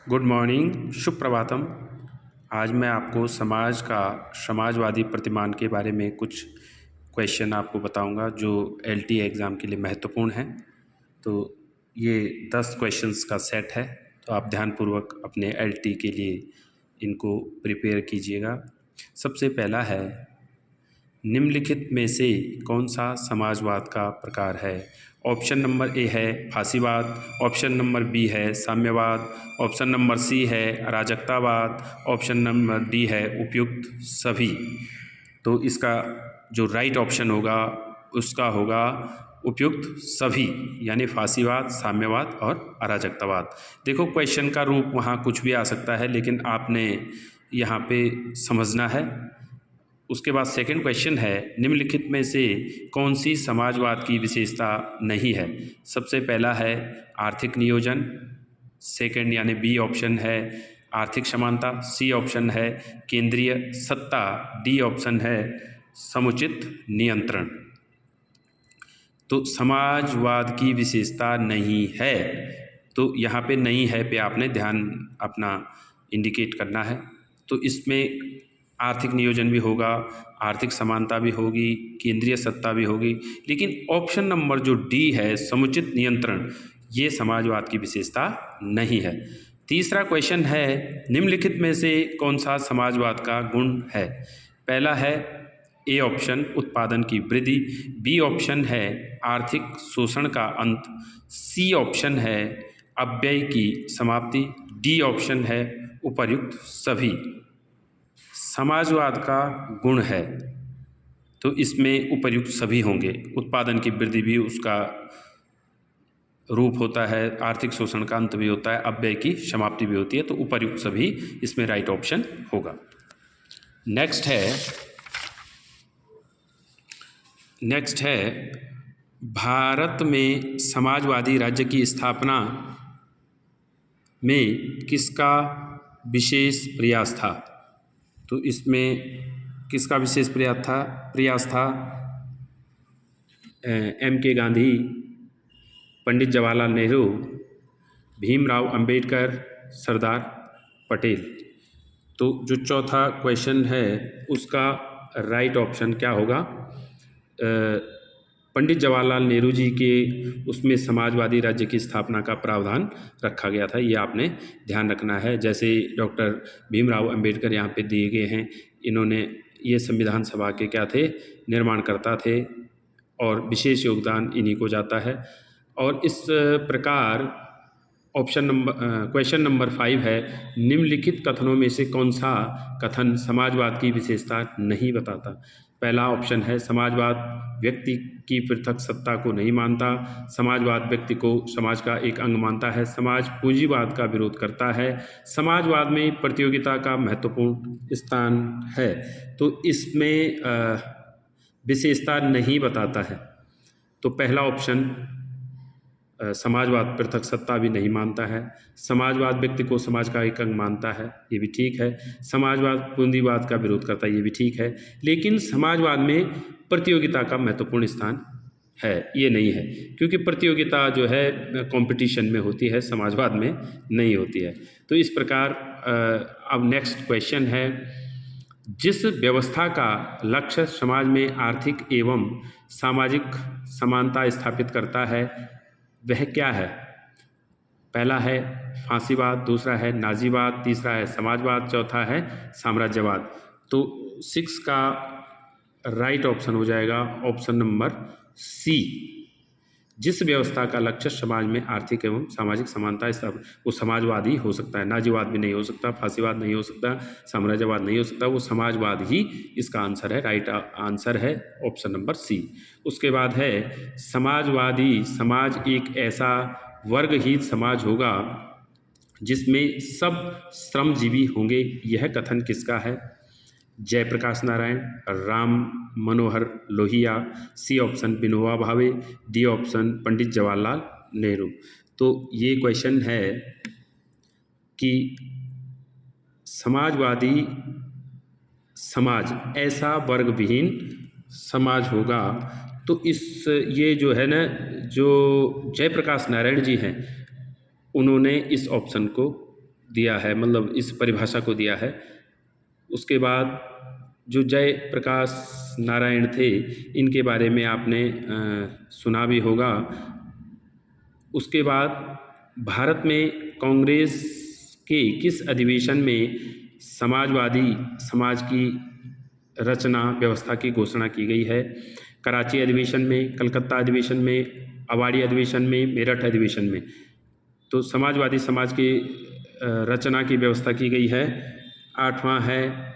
Good morning, शुभ प्रभातम। आज मैं आपको समाजवादी प्रतिमान के बारे में कुछ क्वेश्चन आपको बताऊंगा जो एलटी एग्ज़ाम के लिए महत्वपूर्ण हैं। तो ये 10 क्वेश्चंस का सेट है, तो आप ध्यानपूर्वक अपने एलटी के लिए इनको प्रिपेयर कीजिएगा। सबसे पहला है, निम्नलिखित में से कौन सा समाजवाद का प्रकार है? ऑप्शन नंबर ए है फांसीवाद, ऑप्शन नंबर बी है साम्यवाद, ऑप्शन नंबर सी है अराजकतावाद, ऑप्शन नंबर डी है उपयुक्त सभी। तो इसका जो राइट ऑप्शन होगा उसका होगा उपयुक्त सभी, यानी फांसीवाद, साम्यवाद और अराजकतावाद। देखो, क्वेश्चन का रूप वहाँ कुछ भी आ सकता है, लेकिन आपने यहाँ पे समझना है। उसके बाद सेकंड क्वेश्चन है, निम्नलिखित में से कौन सी समाजवाद की विशेषता नहीं है? सबसे पहला है आर्थिक नियोजन, सेकंड यानी बी ऑप्शन है आर्थिक समानता, सी ऑप्शन है केंद्रीय सत्ता, डी ऑप्शन है समुचित नियंत्रण। तो समाजवाद की विशेषता नहीं है, तो यहाँ पे नहीं है पे आपने ध्यान अपना इंडिकेट करना है। तो इसमें आर्थिक नियोजन भी होगा, आर्थिक समानता भी होगी, केंद्रीय सत्ता भी होगी, लेकिन ऑप्शन नंबर जो डी है समुचित नियंत्रण, ये समाजवाद की विशेषता नहीं है। तीसरा क्वेश्चन है, निम्नलिखित में से कौन सा समाजवाद का गुण है? पहला है ए ऑप्शन उत्पादन की वृद्धि, बी ऑप्शन है आर्थिक शोषण का अंत, सी ऑप्शन है अपव्यय की समाप्ति, डी ऑप्शन है उपर्युक्त सभी। समाजवाद का गुण है तो इसमें उपर्युक्त सभी होंगे। उत्पादन की वृद्धि भी उसका रूप होता है, आर्थिक शोषण का अंत भी होता है, अपव्यय की समाप्ति भी होती है, तो उपर्युक्त सभी इसमें राइट ऑप्शन होगा। नेक्स्ट है भारत में समाजवादी राज्य की स्थापना में किसका विशेष प्रयास था? तो इसमें किसका विशेष प्रयास था? एम के गांधी, पंडित जवाहरलाल नेहरू, भीमराव अंबेडकर, सरदार पटेल। तो जो चौथा क्वेश्चन है उसका राइट ऑप्शन क्या होगा? पंडित जवाहरलाल नेहरू जी के उसमें समाजवादी राज्य की स्थापना का प्रावधान रखा गया था, ये आपने ध्यान रखना है। जैसे डॉक्टर भीमराव अंबेडकर यहाँ पे दिए गए हैं, इन्होंने ये संविधान सभा के क्या थे? निर्माणकर्ता थे और विशेष योगदान इन्हीं को जाता है। और इस प्रकार क्वेश्चन नंबर 5 है, निम्नलिखित कथनों में से कौन सा कथन समाजवाद की विशेषता नहीं बताता? पहला ऑप्शन है समाजवाद व्यक्ति की पृथक सत्ता को नहीं मानता, समाजवाद व्यक्ति को समाज का एक अंग मानता है, समाज पूंजीवाद का विरोध करता है, समाजवाद में प्रतियोगिता का महत्वपूर्ण स्थान है। तो इसमें विशेषता नहीं बताता है। तो पहला ऑप्शन समाजवाद पृथक सत्ता भी नहीं मानता है, समाजवाद व्यक्ति को समाज का एक अंग मानता है, ये भी ठीक है, समाजवाद पूंजीवाद का विरोध करता है, ये भी ठीक है, लेकिन समाजवाद में प्रतियोगिता का महत्वपूर्ण स्थान है, ये नहीं है, क्योंकि प्रतियोगिता जो है कंपटीशन में होती है, समाजवाद में नहीं होती है। तो इस प्रकार अब नेक्स्ट क्वेश्चन है, जिस व्यवस्था का लक्ष्य समाज में आर्थिक एवं सामाजिक समानता स्थापित करता है वह क्या है? पहला है फांसीवाद, दूसरा है नाजीवाद, तीसरा है समाजवाद, चौथा है साम्राज्यवाद। तो 6 का राइट ऑप्शन हो जाएगा ऑप्शन नंबर सी। जिस व्यवस्था का लक्ष्य समाज में आर्थिक एवं सामाजिक समानता स्थापित, वो समाजवाद ही हो सकता है, नाजीवाद भी नहीं हो सकता, फांसीवाद नहीं हो सकता, साम्राज्यवाद नहीं हो सकता, वो समाजवाद ही इसका आंसर है। राइट आंसर है ऑप्शन नंबर सी। उसके बाद है समाजवादी समाज एक ऐसा वर्गहीन समाज होगा जिसमें सब श्रमजीवी होंगे, यह कथन किसका है? Jayaprakash Narayan, Ram Manohar Lohia, C option Vinoba Bhave, D option Pandit Jawaharlal Nehru. तो ये क्वेश्चन है कि समाजवादी समाज ऐसा वर्ग विहीन समाज होगा। तो ये जो है ना, जो जयप्रकाश नारायण जी हैं, उन्होंने इस ऑप्शन को दिया है, मतलब इस परिभाषा को दिया है। उसके बाद जो जय प्रकाश नारायण थे, इनके बारे में आपने सुना भी होगा। उसके बाद भारत में कांग्रेस के किस अधिवेशन में समाजवादी समाज की रचना व्यवस्था की घोषणा की गई है? कराची अधिवेशन में, कलकत्ता अधिवेशन में, अवाड़ी अधिवेशन में, मेरठ अधिवेशन में। तो समाजवादी समाज की रचना की व्यवस्था की गई है। 8वां है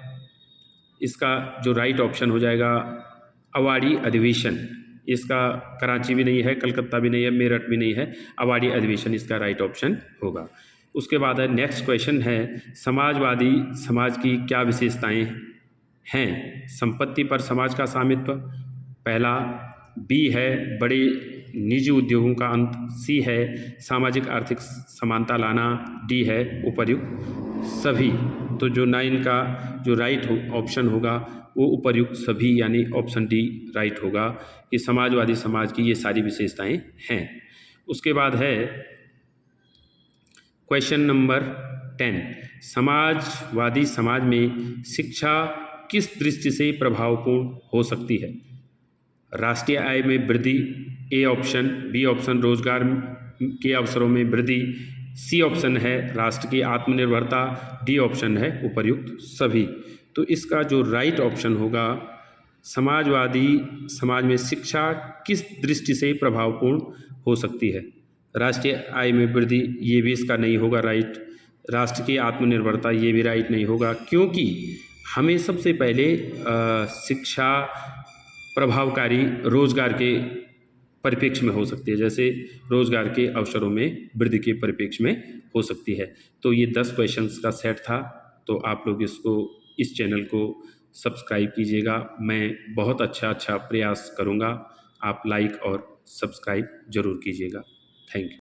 इसका जो राइट ऑप्शन हो जाएगा अवाड़ी अधिवेशन। इसका कराची भी नहीं है, कलकत्ता भी नहीं है, मेरठ भी नहीं है, अवाड़ी अधिवेशन इसका राइट ऑप्शन होगा। उसके बाद है नेक्स्ट क्वेश्चन है, समाजवादी समाज की क्या विशेषताएं हैं? संपत्ति पर समाज का स्वामित्व, पहला। बी है बड़े निजी उद्योगों का अंत, सी है सामाजिक आर्थिक समानता लाना, डी है उपर्युक्त सभी। तो जो 9 का जो राइट ऑप्शन होगा वो उपर्युक्त सभी यानी ऑप्शन डी राइट होगा कि समाजवादी समाज की ये सारी विशेषताएं हैं। उसके बाद है क्वेश्चन नंबर 10, समाजवादी समाज में शिक्षा किस दृष्टि से प्रभावपूर्ण हो सकती है? राष्ट्रीय आय में वृद्धि, ए ऑप्शन, बी ऑप्शन रोजगार के अवसरों में वृद्धि, सी ऑप्शन है राष्ट्र की आत्मनिर्भरता, डी ऑप्शन है उपर्युक्त सभी। तो इसका जो राइट ऑप्शन होगा, समाजवादी समाज में शिक्षा किस दृष्टि से प्रभावपूर्ण हो सकती है? राष्ट्रीय आय में वृद्धि, ये भी इसका नहीं होगा राइट। राष्ट्र की आत्मनिर्भरता, ये भी राइट नहीं होगा, क्योंकि हमें सबसे पहले शिक्षा प्रभावकारी रोजगार के परिप्रेक्ष्य में हो सकती है, जैसे रोजगार के अवसरों में वृद्धि के परिप्रेक्ष्य में हो सकती है। तो ये 10 क्वेश्चंस का सेट था। तो आप लोग इस चैनल को सब्सक्राइब कीजिएगा। मैं बहुत अच्छा प्रयास करूँगा। आप लाइक और सब्सक्राइब जरूर कीजिएगा। Thank you.